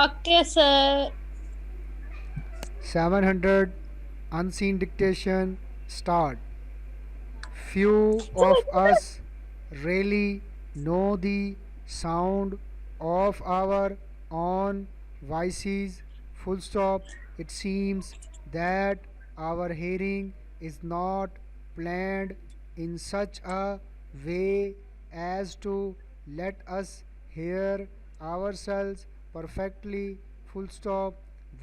Okay, sir. 700 unseen dictation start. Few Sir, of us really know the sound of our own voices. Full stop. It seems that our hearing is not planned in such a way as to let us hear ourselves perfectly. Full stop.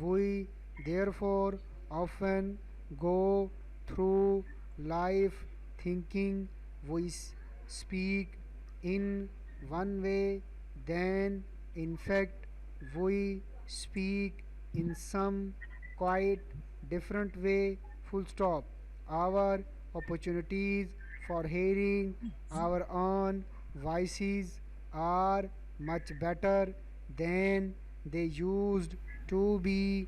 We therefore often go through life thinking we speak in one way, then in fact we speak in some quite different way. Full stop. Our opportunities for hearing our own voices are much better than they used to be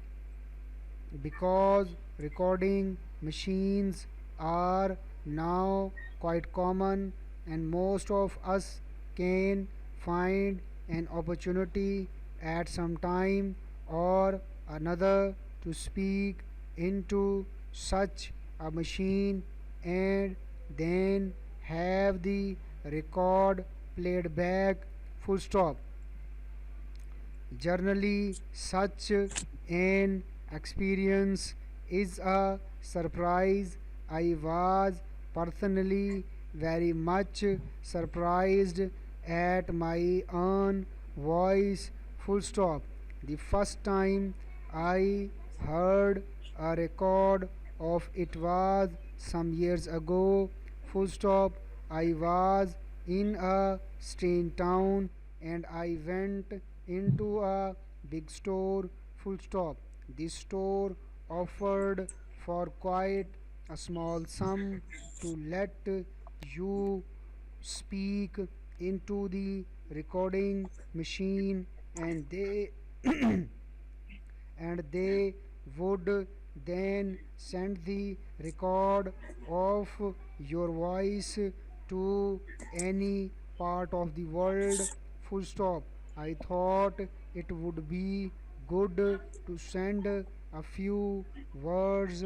because recording machines are now quite common and most of us can find an opportunity at some time or another to speak into such a machine and then have the record played back. Full stop. Generally, such an experience is a surprise. I was personally very much surprised at my own voice. Full stop. The first time I heard a record of it was some years ago. Full stop. I was in a strange town and I went into a big store. Full stop. This store offered for quite a small sum to let you speak into the recording machine and they would then send the record of your voice to any part of the world. Full stop. I thought it would be good to send a few words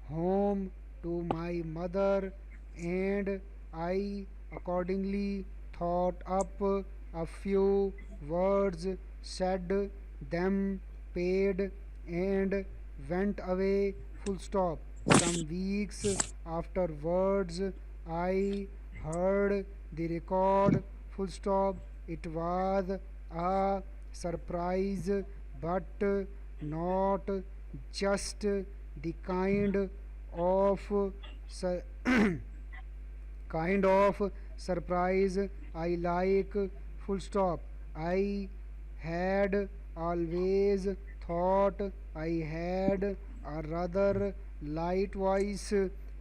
home to my mother, and I accordingly thought up a few words, said them, paid, and went away. Full stop. Some weeks afterwards, I heard the record. Full stop. It was a surprise, but not just the of su- kind of surprise I like. Full stop. I had always thought I had a rather light voice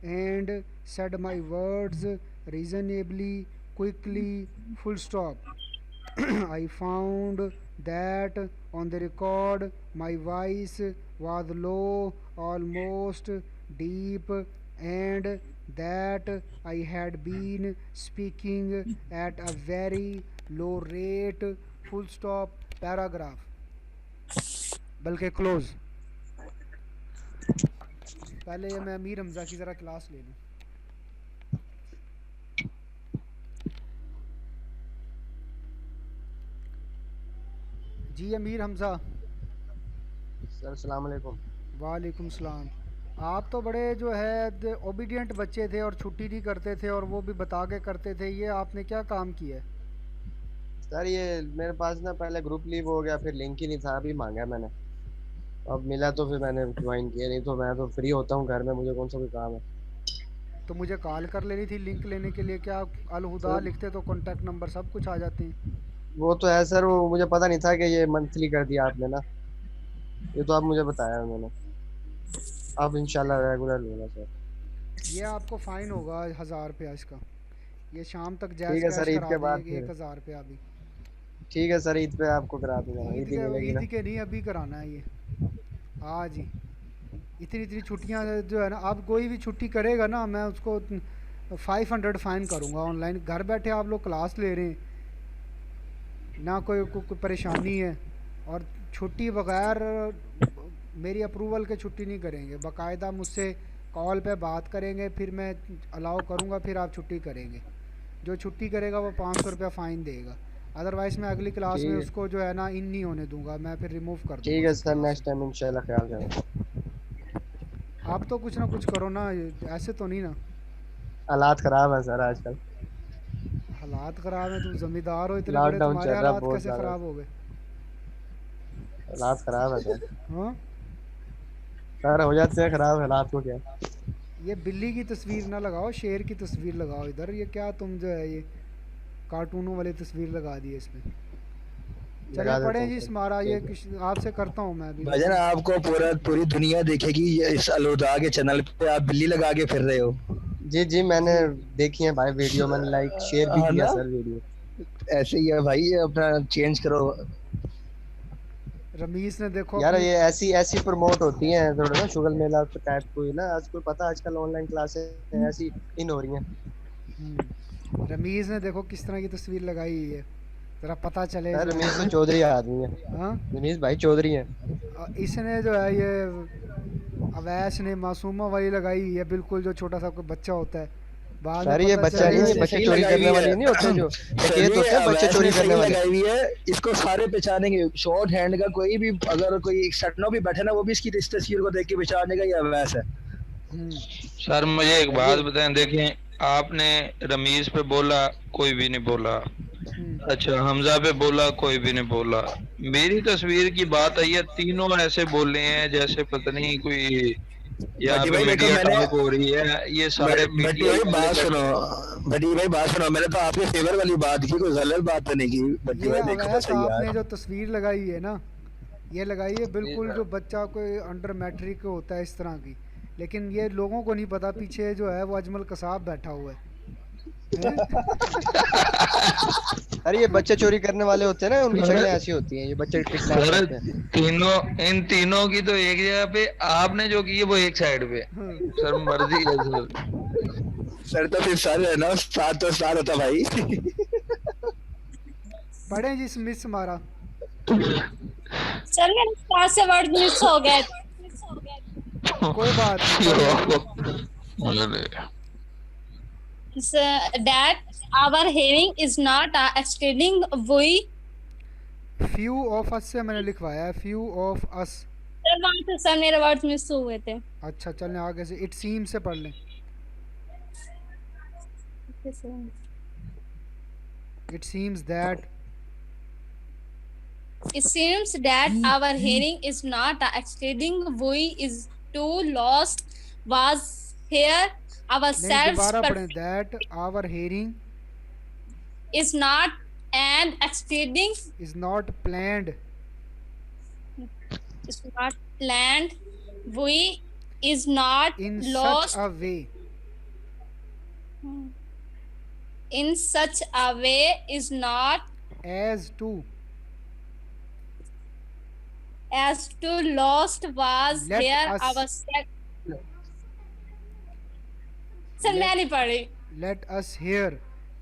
and said my words reasonably quickly. Full stop. I found that on the record my voice was low, almost deep, and that I had been speaking at a very low rate. Full stop. Paragraph. बल्कि close. पहले ये मैं अमीर हमज़ा की ज़रा class ले लूँ. जी Amir Hamza. Sir अस्सलाम वालेकुम। वालेकुम सलाम. आप तो बड़े जो है ओबीडियंट बच्चे थे और छुट्टी नहीं करते थे और वो भी बता के करते थे. ये आपने क्या काम किया है? सर ये मेरे पास ना पहले ग्रुप लीव हो गया, फिर लिंक ही नहीं था, अभी मांगा मैंने। अब मिला तो फिर मैंने ज्वाइन किया, नहीं तो मैं तो फ्री होता हूँ घर में, मुझे कौन सा कोई काम है। तो मुझे कॉल कर लेनी थी लिंक लेने के लिए. क्या अलहुदा सर लिखते तो कॉन्टैक्ट नंबर सब कुछ आ जाते हैं. वो तो है सर, वो मुझे पता नहीं था कि ये मंथली कर दिया आपने ना। ये तो आप मुझे बताया उन्होंने। अब इंशाल्लाह रेगुलर लूँगा सर। ये आपको फ़ाइन होगा 1000 रुपया इसका. ये शाम तक ठीक जैज़ है कैश सर, ईद करा के बाद दें फिर। 1000 रुपया अभी. ठीक है सर, ईद पे आपको करा दूंगा, ईद ही मिलेगी ईद ना। के नहीं अभी कराना है ये. आज ही. इतनी इतनी छुट्टियां जो है ना, अब कोई भी छुट्टी करेगा ना मैं उसको 500 फ़ाइन करूँगा. ऑनलाइन घर बैठे आप लोग क्लास ले रहे हैं ना, कोई परेशानी है और छुट्टी बगैर मेरी अप्रूवल के छुट्टी नहीं करेंगे, बाकायदा मुझसे कॉल पे बात करेंगे, फिर मैं अलाउ करूँगा, फिर आप छुट्टी करेंगे। जो छुट्टी करेगा वो 500 रुपया फ़ाइन देगा। अदरवाइज़ मैं अगली क्लास में ठीक है। उसको जो है ना इन नहीं होने दूंगा, मैं फिर रिमूव कर दूंगा ठीक है उसे सर, क्लास से। नेक्स्ट टाइम इंशाल्लाह ख्याल करें। आप तो कुछ ना कुछ करो ना, ऐसे तो नहीं ना। हालात खराब है सर आजकल। हालात ख़राब हैं, तुम ज़मींदार हो इतने बड़े, लॉकडाउन तुम्हारे चल रहा है हालात बहुत कैसे ज्यादा। ख़राब हो गए? हालात खराब है सर। हाँ। सर हो जाते हैं खराब, हालात को क्या। ये बिल्ली की तस्वीर ना लगाओ, शेर की तस्वीर लगाओ इधर। ये क्या तुम जो है ये कार्टूनों वाली तस्वीर लगा दी है इसमें। चलें लगा देता पढ़ें हूँ जी सर। इसमारा, ये ठीक है। आपसे करता हूँ मैं अभी भाईजान रुको। आपको पूरी दुनिया देखेगी, ये इस अलहुदा के चैनल पे आप बिल्ली लगा के फिर रहे हो। जी जी, मैंने जी। देखी है भाई वीडियो, मैंने लाइक शेयर भी हाँ किया ना, सर वीडियो। ऐसे ही है भाई, ये अपना चेंज करो। रमीज ने देखो यार अपनी ये ऐसी ऐसी प्रमोट होती हैं थोड़ा ना, शुगर मेला टाइप कोई ना, आजकल पता है, आजकल ऑनलाइन क्लासेस ऐसी इन हो रही हैं। रमीज ने देखो किस तरह की तस्वीर लगाई हुई है, ज़रा पता चले सर जो है रमीज तो ना। चौधरी आदमी है। हाँ। रमीज भाई चौधरी है। इसने जो है ये अवैस ने मासूमा वाली लगाई हुई है, बिल्कुल जो छोटा सा कोई बच्चा होता है, बाद में सर ये पता बच्चा सर नहीं, चलेगा ये इसने कि बच्चे सही चोरी लगाई करने हुई वाले नहीं होते जो है। सर डकैत ये होते हैं, बच्चे अवैस ने चोरी करने सही वाले। लगाई हुई है, इसको सारे पहचानेंगे। शॉर्ट हैंड का कोई भी अगर कोई सटनो भी बैठे ना, वो भी इसकी इस तस्वीर को देख के पहचानेगा ये अवैस है। हम्म। सर मुझे एक सर बात ये बताएं, देखें आपने रमीज पे बोला, कोई भी नहीं बोला। हम्म। अच्छा हमजा पे बोला, कोई भी नहीं बोला। मेरी तस्वीर की बात आई है, तीनों ऐसे बोले हैं जैसे पता नहीं कोई यहाँ भट्टी पे भाई देखो मीडिया मैंने, टॉक हो रही है, ये सारे भट्टी पीटीआई भाई वाले बात सुनो, बैठे हैं। भट्टी भाई बात सुनो, मैंने तो आपके फेवर वाली बात की, कोई गलत बात तो नहीं की। भट्टी ये भाई देखो तो अवैस सही आपने यार। जो तस्वीर लगाई है ना, ये लगाई है जी बिल्कुल सर। जो बच्चा कोई अंडर मैट्रिक होता है इस तरह की। लेकिन ये लोगों को नहीं पता पीछे जो है वो अजमल कसाब बैठा हुआ है, अरे ये बच्चे चोरी करने वाले होते हैं ना, उनकी सर शक्लें ऐसी होती हैं, ये बच्चे किडनैप सर करते हैं। तीनों, इन तीनों की तो एक जगह पे, आपने जो की है वो एक साइड पे। हैं? सर मर्जी है सर। सर तो फिर सर है ना, साथ तो साथ होता भाई। पढ़ें जी मिस हमारा। सर मेरे पास से वर्ड मिस हो गए। कोई बात नहीं, पढ़ें जी। अरे That our hearing is not extending we। Few of us से मैंने लिखवाया है, फ्यू ऑफ अस। सर वहाँ से सर मेरे वर्ड मिस हुए थे। अच्छा चलें आगे से, इट सीम से पढ़ लें। It seems that. It seems that our hearing is not extending we is too lost was here नहीं, ourselves दोबारा but पढ़ें, that our hearing is not and extending is not planned is not planned we is not in such lost a way. in such a way is not as to as to lost was Let here us- ourselves। Sir मैं नहीं पढ़ी। Let us here.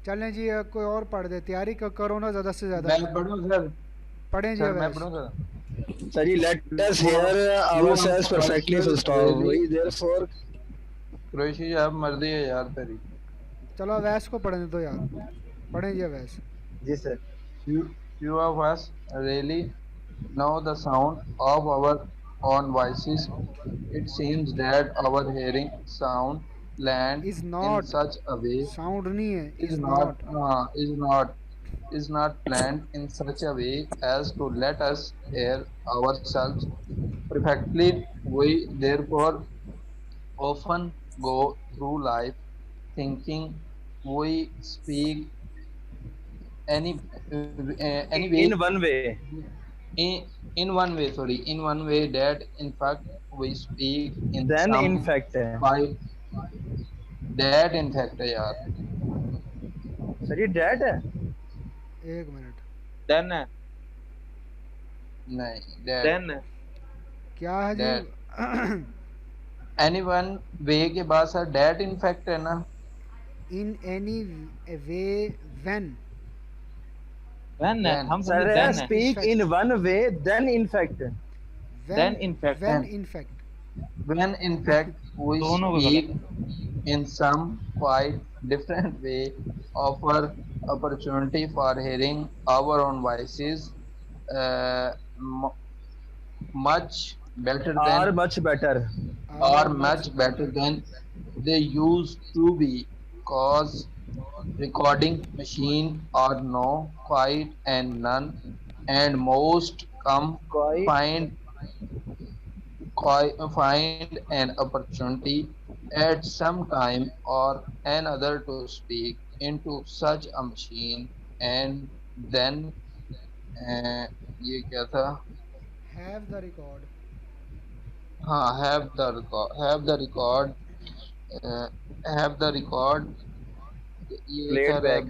चलें जी, कोई और पढ़ दे, तैयारी करो ना ज़्यादा से ज़्यादा। मैं पढ़ूं सर? पढ़ें जी सर मैं अवैस। पढ़ूं सर? सर ये let us here ourselves perfectly full stop, वही देयरफॉर। कुरैशी आप मर्जी है यार तेरी। चलो अवैस को पढ़ने दो यार, पढ़ें जी अवैस। जी sir. Few of us really know the sound of our own voices. It seems that our hearing sound land is in not, such a way sound नहीं है, is is not not. is not planned in such a way as to let us hear ourselves perfectly. We therefore often go through life thinking we speak any any way in one way, in one way, sorry, in one way that in fact we speak in then some in fact है। by that in fact है यार। Sir ये that है। एक minute, then है, नहीं that then है। क्या है जी? any one way के बाद सर that in fact है ना। In any way when. when Then हम समझे Sir, then है speak in fact in one way, then in fact. When then in fact when when in fact when in fact we दोनों का गलत speak है in some quite different way, offer opportunity for hearing our own voices uh, m- much better Are than much better. Are or much much better better than they used to be, cause recording machine are no quite and none, and most come Quite. find find an opportunity at some time or another to speak into such a machine, and then ये क्या था, have the record हाँ have the record uh, have the record, ये क्या Played रहा, back.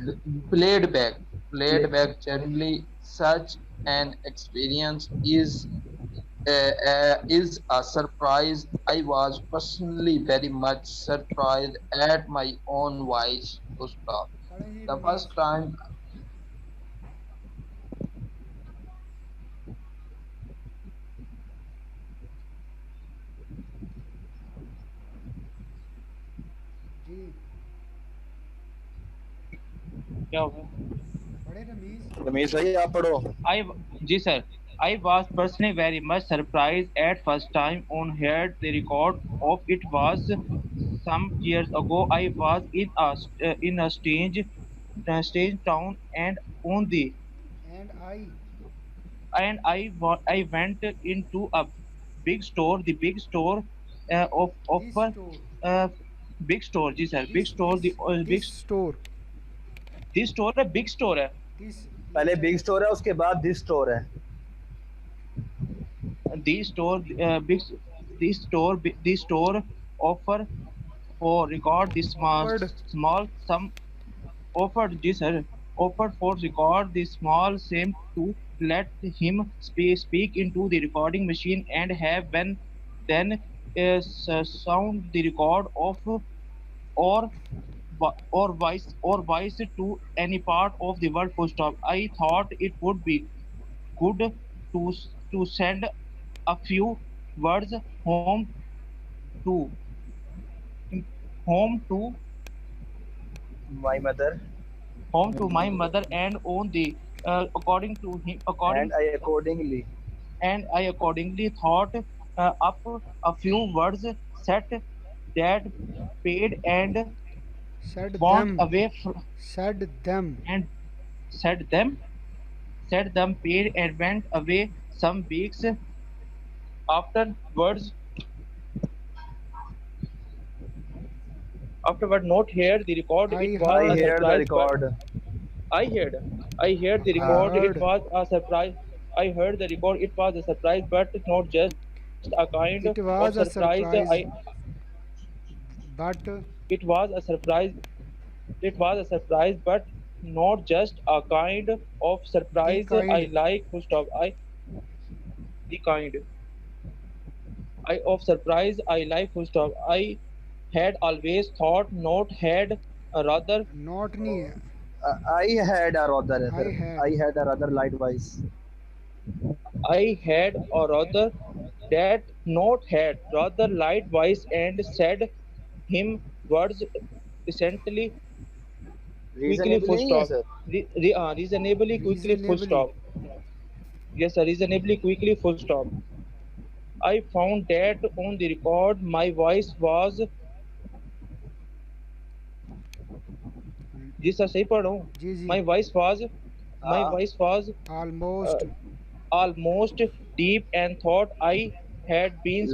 played back played Play. back generally. Such an experience is a surprise. I was personally very much surprised at my own voice to stop. पढ़े ही The Ramiz first time, जी क्या हो गया पढ़े रमीज रमेश भाई आप पढ़ो. I जी sir I was personally very much surprised at first time on heard the record of it was some years ago. I was in a strange town and I and I went into a big store, the big store of this store uh, big store जी sir big this store this the big this store this store है big store है this पहले big store है उसके बाद this store है. this store big this store offer for record this offered small some offered this sir offered for record the small same to let him speak into the recording machine and have when then sound the record of or voice to any part of the world full stop. I thought it would be good to send a few words to home to My mother. home to my mother and on the according to him according And I accordingly. and I accordingly thought up a few words set that paid and said want them away said them and said them said them paid and went away some weeks afterwards afterward not hear the record it I was I a heard hear the surprise but record. I heard. I heard the आई हाँ. record. It heard was a surprise. I heard the record. It was a surprise, but not just a kind it of was a surprise. Surprise but It was a surprise. It was a surprise, but not just a kind of the surprise. I kind like full stop. I the kind. I of surprise. I like full stop. I had always thought, not had rather. Not नहीं है I had a rather है आई फिर. Had I had a rather light voice. I had, or rather, that not had, rather light voice and said him words recently, quickly Reasonably full नहीं है stop. Sir. Reasonably, quickly full reasonably stop. Yes, sir, reasonably, quickly full stop. I found that on the record, my voice was, जी sir सही पढ़ रहा हूँ. जी जी My voice was, my हाँ. voice was uh, almost almost deep and thought I had been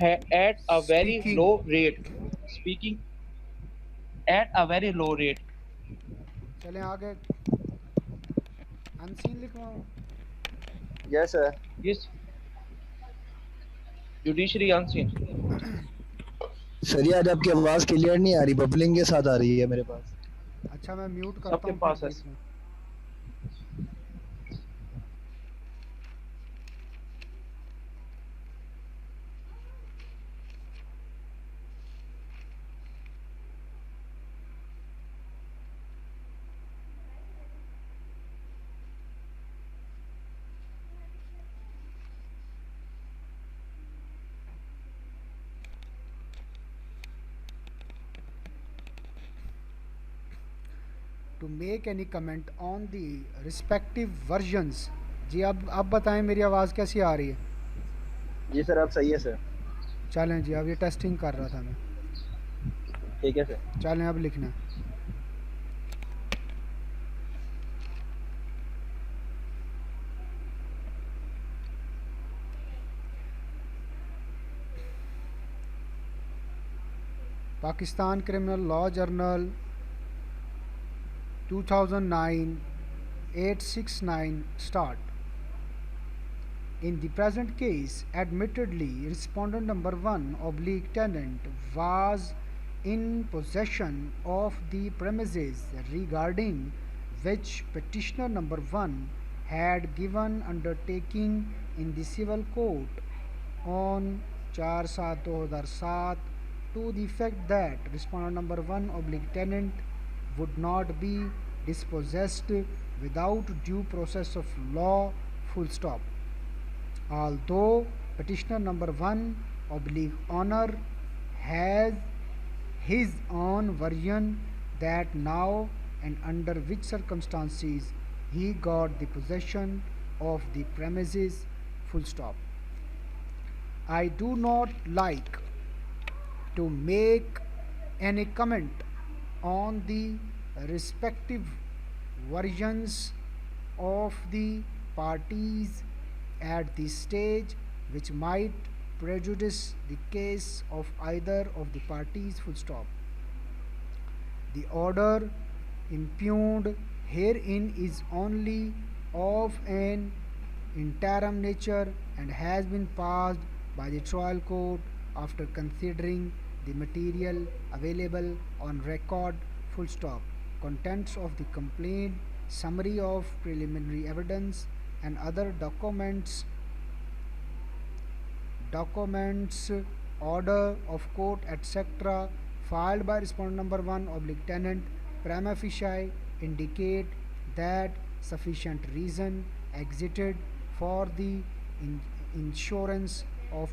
at a very speaking low rate. Speaking at a very low rate. चलें आगे अनसीन लिखवाऊं Yes sir. Yes, judiciary unseen. Sir ये आज आपकी आवाज clear नहीं आ रही. Bubbling के साथ आ रही है मेरे पास. अच्छा मैं म्यूट करता सबके हूँ पास फिर है. बीच में to make any comment on the respective versions. जी अब बताएं मेरी आवाज़ कैसी आ रही है? जी सर अब सही है सर। चलें जी, अब ये टेस्टिंग कर रहा था मैं। ठीक है सर। चलें अब लिखना। Pakistan criminal law journal 2009 869 start. In the present case, admittedly, respondent number 1 oblique tenant was in possession of the premises regarding which petitioner number 1 had given undertaking in the civil court on 4/7/2007 to the effect that respondent number 1 oblique tenant would not be dispossessed without due process of law, full stop. Although petitioner number 1 oblique owner has his own version that now and under which circumstances he got the possession of the premises, full stop. I do not like to make any comment on the respective versions of the parties at this stage which might prejudice the case of either of the parties, full stop. The order impugned herein is only of an interim nature and has been passed by the trial court after considering the material available on record, full stop. Contents of the complaint, summary of preliminary evidence and other documents, order of court, etc., filed by respondent number 1 oblique tenant prima facie indicate that sufficient reason existed for the issuance of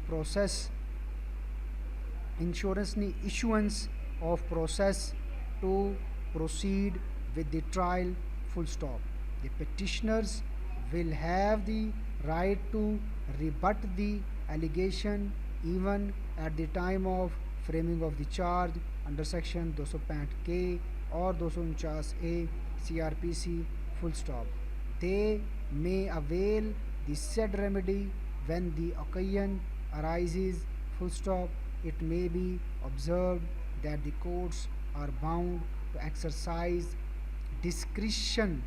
process to proceed with the trial, full stop. The petitioners will have the right to rebut the allegation even at the time of framing of the charge under section 265K or 249A CRPC, full stop. They may avail the said remedy when the occasion arises, full stop. It may be observed that the courts are bound to exercise discretion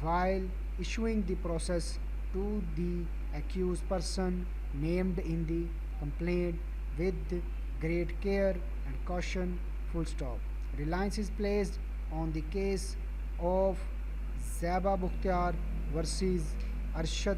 while issuing the process to the accused person named in the complaint with great care and caution, full stop. Reliance is placed on the case of Zaba Bukhtiar versus Arshad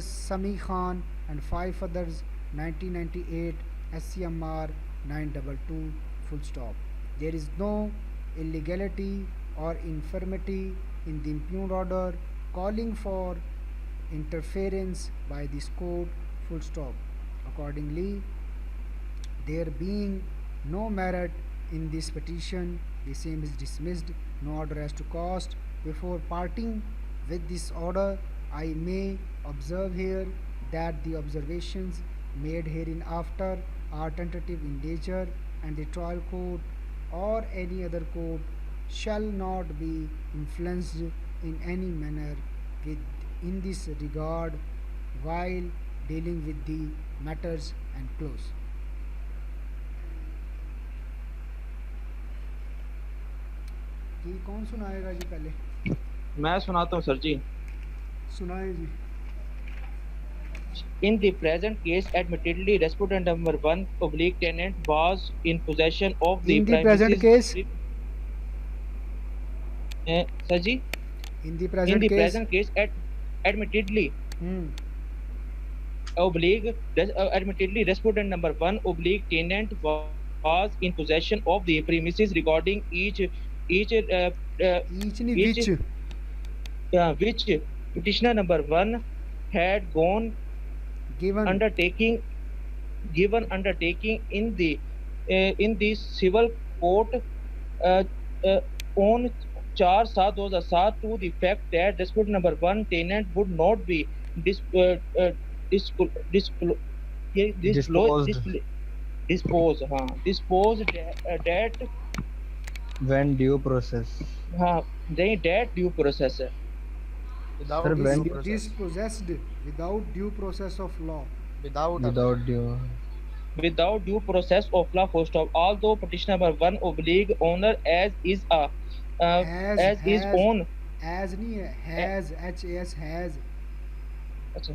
Sami Khan and 5 others, 1998 SCMR 922, full stop. There is no illegality or infirmity in the impugned order calling for interference by this court, full stop. Accordingly, there being no merit in this petition, the same is dismissed. No order as to cost. Before parting with this order, I may observe here that the observations made hereinafter are tentative in nature, and the trial court or any other court shall not be influenced in any manner in this regard while dealing with the matters, and close. जी कौन सुनाएगा जी? पहले मैं सुनाता हूँ sir जी। सुनाए जी। In the present case, admittedly, respondent number 1 oblique tenant was in possession of the in the present case sir ji, in the present case admittedly admittedly respondent number 1 oblique tenant was in possession of the premises regarding which petitioner number 1 had given undertaking in the civil court on 4/7/2007 to the fact that dispute number 1 tenant would not be dis, dis, dis, ये Disposed disposed that when due process. हाँ नहीं that due process है Without Sir, due when process. dispossessed without due process of law. Without without due. without due process of law full stop. Although petition number 1 oblique owner as is a as is own as नहीं है, has has अच्छा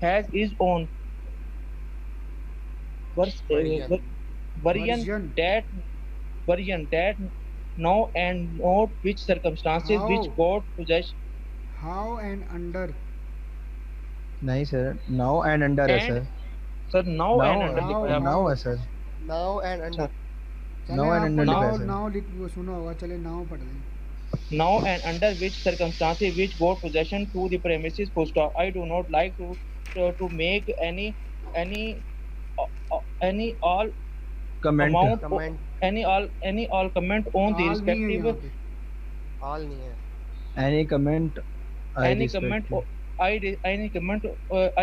has is own Version. variant that now and note which circumstances How? which got possession how and under. नहीं sir, now and under है And- sir. sir now and under now- लिखा है now है sir. now and under. चले Now and आपको under now लिखा है sir. Now लिख वो सुना होगा, चले नाउ पढ़ लें. now and under which circumstances which got possession to the premises full stop. I do not like to make any all Comment. amount Comment. any all comment on the All नहीं है यहाँ respective पे. All नहीं है. Any comment. I any respect comment you. any comment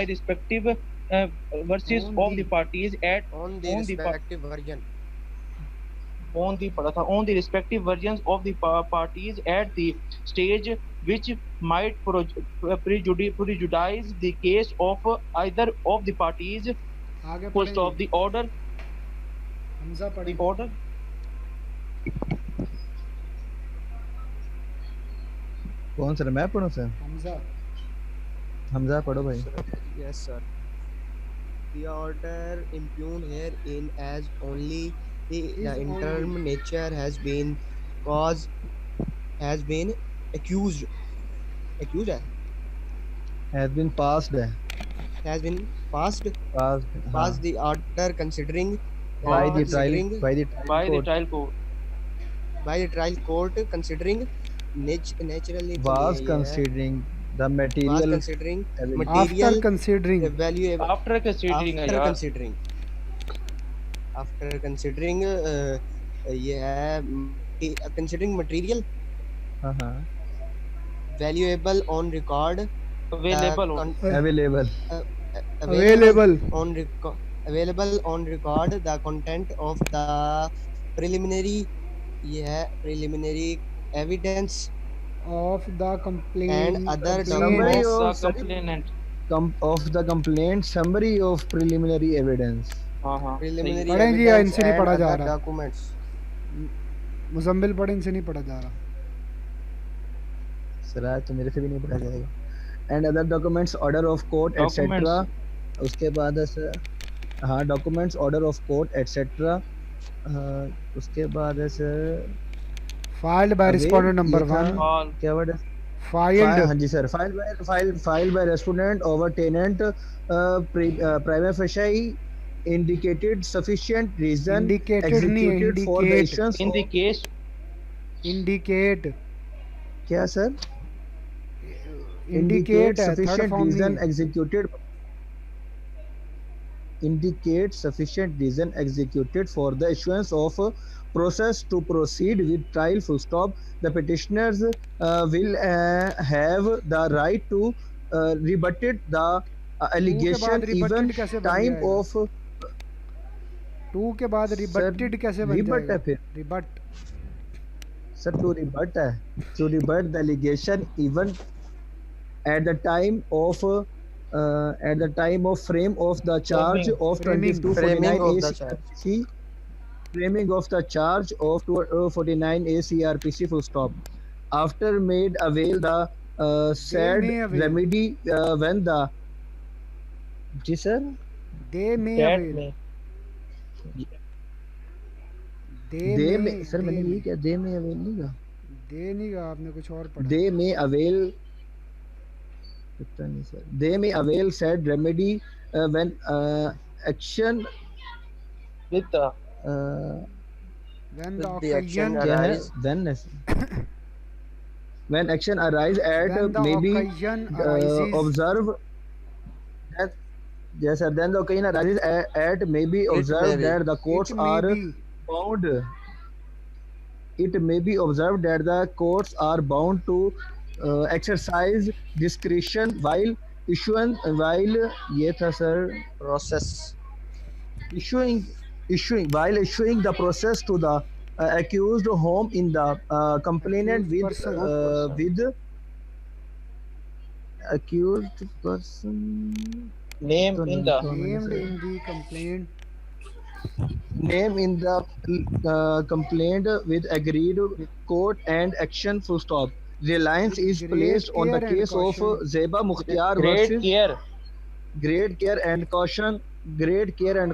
I respective verses On of the- the parties at On the On the respective version. on the पढ़ा था on the respective versions of the parties at the stage which might prejudice the case of either of the parties आगे full stop. पढ़ेंगे. The order Hamza पढ़े. the order कौन sir, मैं पढ़ूं sir? Hamza. Hamza पढ़ो भाई. Yes, sir. The order impugned herein as only the interim nature has been accused है Has been passed है. has been passed Passed. the order considering By the considering- trial. By the by the court. trial court by the trial court considering naturally तो Was ये है, considering the was material. considering evidence. material After considering. valuable after considering है after यार considering after considering ये है considering material हाँ. valuable on record available con- Available. Available. on record available on record the content of the preliminary ये है preliminary evidence Of the complaint. And other Summary documents. the of complainant of the complaint. Summary of preliminary evidence. हाँ preliminary पढ़ें जी, evidence इनसे नहीं and पढ़ा जा other रहा. documents Muzammil पढ़े, इनसे नहीं पढ़ा जा रहा. सर आज तो मेरे से भी नहीं पढ़ा जाएगा. And other documents, order of court, etc. Documents. उसके बाद है सर, हाँ documents, order of court, etc. उसके बाद है sir, Filed by Avail respondent number ये था- 1. all क्या वर्ड है? Filed. हाँ जी sir, filed by respondent over tenant prima facie indicated sufficient reason Indicated नहीं है, executed for the indicate. issuance in the case Indicate. क्या सर? Indicate है, third sufficient form reason नहीं. executed. Indicate sufficient reason executed for the issuance of process to proceed with trial full stop. The petitioners will have the right to rebut the allegation rebutted even कैसे बन time जाएगा? of 2 के बाद rebutted कैसे बन rebut जाएगा? है फिर Rebut. sir, to rebut है, to rebut the allegation even at the time of frame of the charge of Framing. 2249 Framing of the ACRPC, framing of the charge of 249 ACRPC full stop. After made avail the said may avail. remedy when the जी sir They may that avail. may they में sir मैंने ये क्या दे में avail नहीं कहा दे नहीं कहा आपने, कुछ और पढ़ा. they may avail पता नहीं sir they may avail said remedy when action with the When With the the action occasion. क्या है arise. when action arise at When the maybe occasion arises. observe that yes sir then the occasion arises at maybe It observe may be. that the courts It may are be. bound it may be observed that the courts are bound to exercise discretion while ये था sir process issuing issuing the process to the accused home in the complainant Accused person. with accused person Name in the Named in the complaint name in the complaint with agreed court and action full stop. Reliance With is great placed on the care and case of caution. Zeba Mukhtiar great versus care. great care and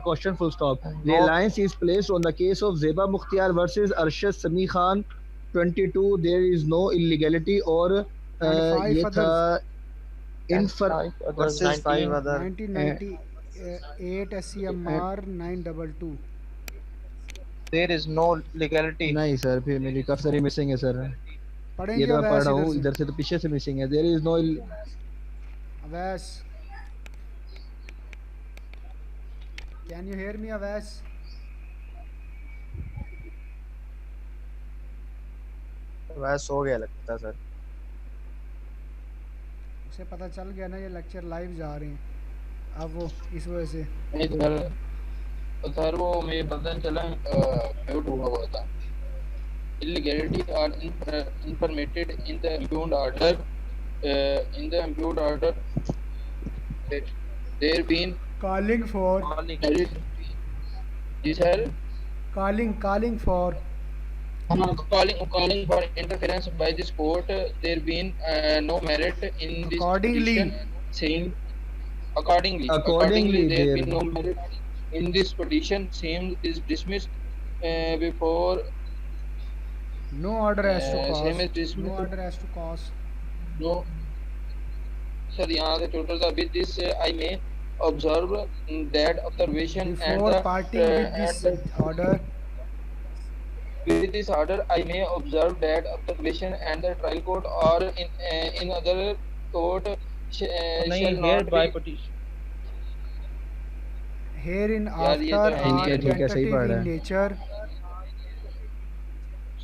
caution full stop. Reliance is placed on the case of Zeba Mukhtiar versus Arshad Sami Khan 22. There is no illegality or and ये 5 था others. infer versus 5 other 1998 SCMR 922. There is no legality. नहीं sir फिर मेरी काफी सारी missing है sir ये पढ़ेंगे तो मैं पढ़ अवैस रहा हूँ इधर इधर से तो पीछे से मिसिंग है देयर इज नो से Awais can you hear me Awais वैस हो गया लगता है सर उसे पता चल गया ना ये लेक्चर लाइव जा रहे हैं अब वो इस वजह से नहीं सर वो मुझे पता नहीं चला म्यूट हुआ था illegality are permitted in the impugned order there been calling for जी sir calling for calling for interference by this court there been no merit in this Accordingly. petition saying accordingly there been no merit in this petition same is dismissed before no order has to same is cause dismissed no order has to cause no sir यहाँ से total था with this I may observe that observation and before the parting with this order with this order I may observe that observation and the trial court or in other court नहीं shall here not by be petition. herein यार, ये after तो है are ठीक है, सही tentative पढ़ रहा in है। nature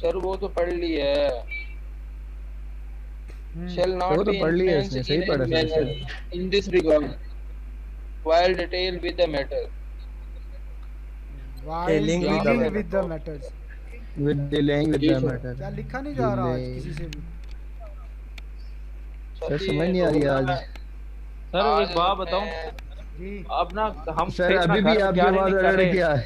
सर वो तो पढ़ ली है shall not वो तो be पढ़ लिया influenced इसने, सही in पढ़ा any sir manner in this regard while detail with the matter while Dealing with the dealing matter. with the matters with dealing with the Yes, sir. matter क्या लिखा नहीं जा रहा आज Delay. किसी से भी सर समझ नहीं आ रही आज सर एक बात बताऊं जी अब ना हम सर सही अभी तरह भी घर आपकी तैयारी आवाज नहीं कर अड़ रहे। गया है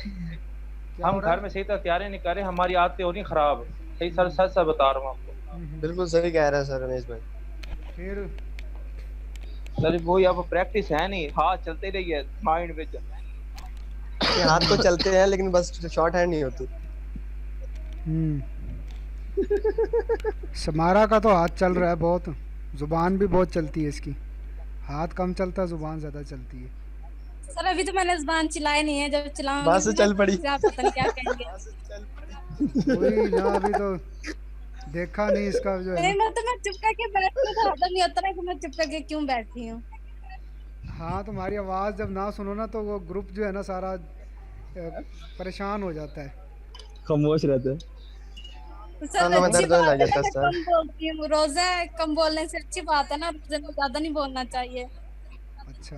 क्या हम हो रहा घर में सही तरह तैयारी नहीं कर रहे हमारी आदतें हो रही खराब सही सर सच सच बता रहा हूँ आपको है? बिल्कुल सही कह रहा है सर रमेश भाई फिर सर वो यहाँ पर प्रैक्टिस है नहीं हाथ चलते रही है माइंड में ये हाथ तो चलते हैं लेकिन बस शॉर्ट हैंड नहीं होती समारा का तो हाथ चल रहा है बहुत जुबान भी बहुत चलती है इसकी हाथ कम चलता है जुबान ज्यादा चलती है सर अभी तो मैंने जुबान चलाए नहीं है जब चलाऊंगी बस चल पड़ी। आप पता नहीं क्या कहेंगे वही ना अभी तो देखा नहीं इसका जो है नहीं ना तो मैं चुप करके बैठती हूँ तो नहीं होता ना कि मैं चुप करके क्यों बैठी हूँ हाँ तुम्हारी आवाज़ जब ना सुनो ना तो वो ग्रुप जो है ना सारा परेशान हो जाता है खामोश रहते हैं तो सर कानों में अच्छी दर्द होने बात लग है जाता ना है मैं कम बोलती हूँ रोजा है कम बोलने से अच्छी बात है ना रोजे में ज्यादा नहीं बोलना चाहिए अच्छा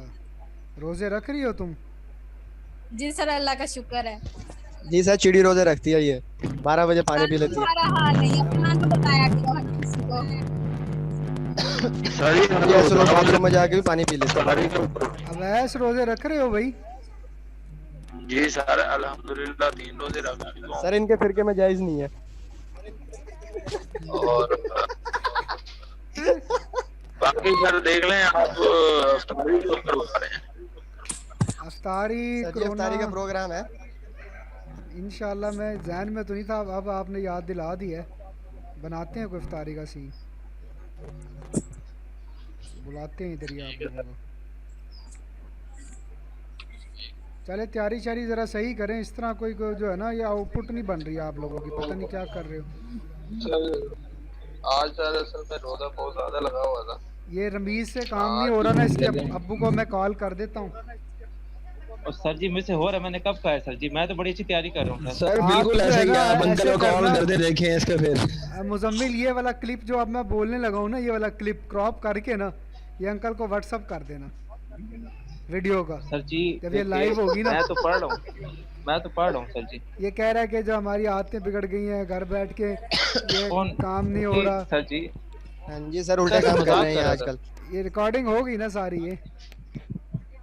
रोजे रख रही हो तुम जी सर अल्लाह का शुक्र है जी सर चिड़ी रोजे रखती है ये 12 बजे पानी पी लेती है तुम्हारा हाल नहीं अपना तो बताया करो हर किसी को ये ऐसे लोग बाथरूम में जाके भी पानी पी लेते हैं अवैस रोजे रख रहे हो भाई जी सर अल्हम्दुलिल्लाह 3 रोजे रख चुका हूं सर इनके फिरके में जायज नहीं है और बाकी सर देख लें आप अफ्तारी जो करवा रहे हैं अफ्तारी सर ये अफ्तारी का प्रोग्राम है इंशाल्लाह मैं जहन में तो नहीं था अब आपने याद दिला दी है बनाते हैं कोई इफ्तारी का सीन बुलाते हैं इधर ही आप लोगों को चले तैयारी शारी ज़रा सही करें इस तरह कोई जो है ना ये आउटपुट नहीं बन रही है आप लोगों की पता नहीं क्या कर रहे हो सर आज सर असल में रोजा बहुत ज्यादा लगा हुआ था ये रमीज से काम नहीं हो रहा ना इसके अब्बू को मैं कॉल कर देता हूँ और सर जी मुझसे हो रहा है, मैंने कब कहा है सर जी, मैं तो बड़ी अच्छी तैयारी कर रहा हूँ सर। सर आप बिल्कुल जो ऐसे है ही ना आप अंकल ऐसे को कॉल करना करते देखें इसके फिर। मुजम्मिल, ये वाला क्लिप जो अब मैं बोलने लगा हूँ ना, ये वाला क्लिप क्रॉप करके ना ये अंकल को व्हाट्सअप कर देना वीडियो का, सर जी जब ये देखिए, लाइव होगी ना। मैं तो पढ़ रहा हूँ, मैं तो पढ़ रहा हूँ सर जी। ये कह रहा है कि जो हमारी आदतें बिगड़ गई हैं, घर बैठ के ये कौन काम नहीं हो जी रहा। सर जी? हाँ जी सर, उल्टे सर काम कर मजाक रहे हैं कर ये रहा आजकल। ये रिकॉर्डिंग होगी ना सारी ये। था।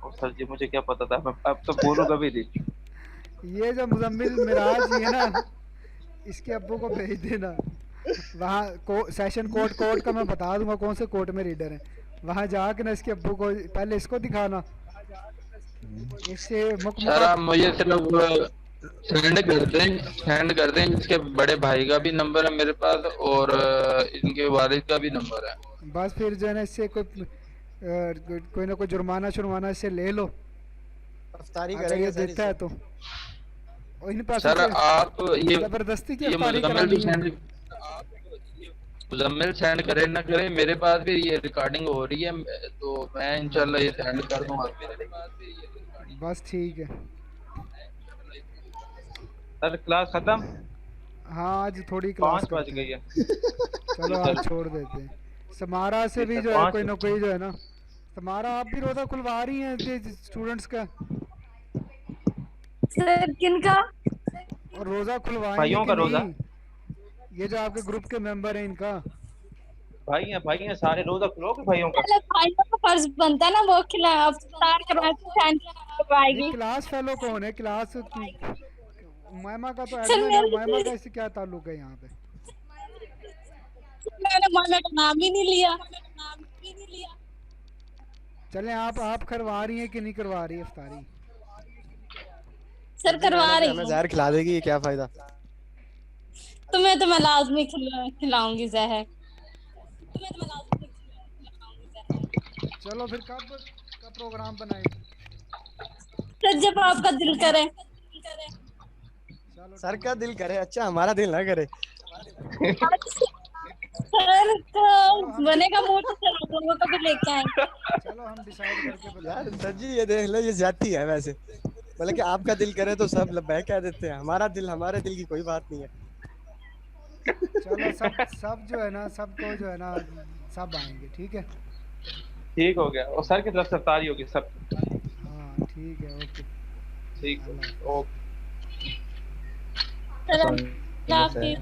और सर जी मुझे क्या पता था, मैं अब तो बोलूंगा भी नहीं। ये जो मुजम्मिल मिराज ये ना, इसके अब्बू को भेज देना वहाँ सेशन कोर्ट का मैं बता दूंगा कौन से कोर्ट में रीडर है, वहाँ जाके ना इसके अब्बू को पहले इसको दिखाना, इससे सर आप मुझे सिर्फ सेंड कर दें, इसके बड़े भाई का भी नंबर है मेरे पास और इनके वालिद का भी नंबर है। बस फिर जो है ना इससे कोई ना कोई जुर्माना शुर्माना इससे ले लो अफ्तारी अगर करेंगे ये सर देता है इससे। तो। और इन पैसों सर से आप ये जबरदस्ती की ये अफ्तारी मुजम्मिल करानी भी है। मुजम्मिल सेंड करे ना करे, मेरे पास भी ये रिकॉर्डिंग हो रही है, तो मैं इंशाल्लाह ये सेंड कर दूंगा। बस ठीक है। सर क्लास खत्म? हाँ आज थोड़ी क्लास 5 बज करते गई हैं, है। चलो आज छोड़ देते हैं। समारा से भी जो है कोई ना कोई जो है ना, समारा आप भी रोजा खुलवा रही हैं स्टूडेंट्स का, सर किनका? और रोजा खुलवाएंगे भाइयों कि का रोजा? नहीं? ये जो आपके ग्रुप के मेंबर हैं इनका। भाई हैं सारे, रोजा खुलोगे भाइयों का? पहले भाइयों का फर्ज बनता है ना, वो खिला अफ्तार ये करवाएगी। क्लास फेलो कौन है? क्लास उमैमा का तो सर एडमिन है, मेरे उमैमा का इससे क्या ताल्लुक है यहाँ पे? मैंने मामा का नाम ही नहीं लिया। चलें आप करवा रही हैं कि नहीं करवा रही इफ्तारी? सर करवा रही हमें हूँ। जहर खिला देगी, ये क्या फायदा। तुम्हें तो मैं लाजमी खिलाऊंगी जहर। चलो फिर कब का प्रोग्राम बनाए? सर जब आपका दिल करे। चलो सर का दिल करे, अच्छा हमारा दिल ना करे। सर तो बनेगा मूड तो सर आप लोगों को भी लेके आएंगे। चलो हम डिसाइड करके यार बताएंगे। सर जी ये देख लो, ये ज्यादती है वैसे। मतलब कि आपका दिल करे तो सब लब्बैक कह देते हैं, हमारा दिल, हमारे दिल की कोई बात नहीं है। चलो सब जो है ना, सबको जो है ना सब आएंगे, ठीक है? ठीक हो गया, और सर की तरफ से इफ्तारी होगी सब। हाँ ठीक है, ओके। ठीक है, अल्लाह ओके। सर अल्लाह हाफिज़।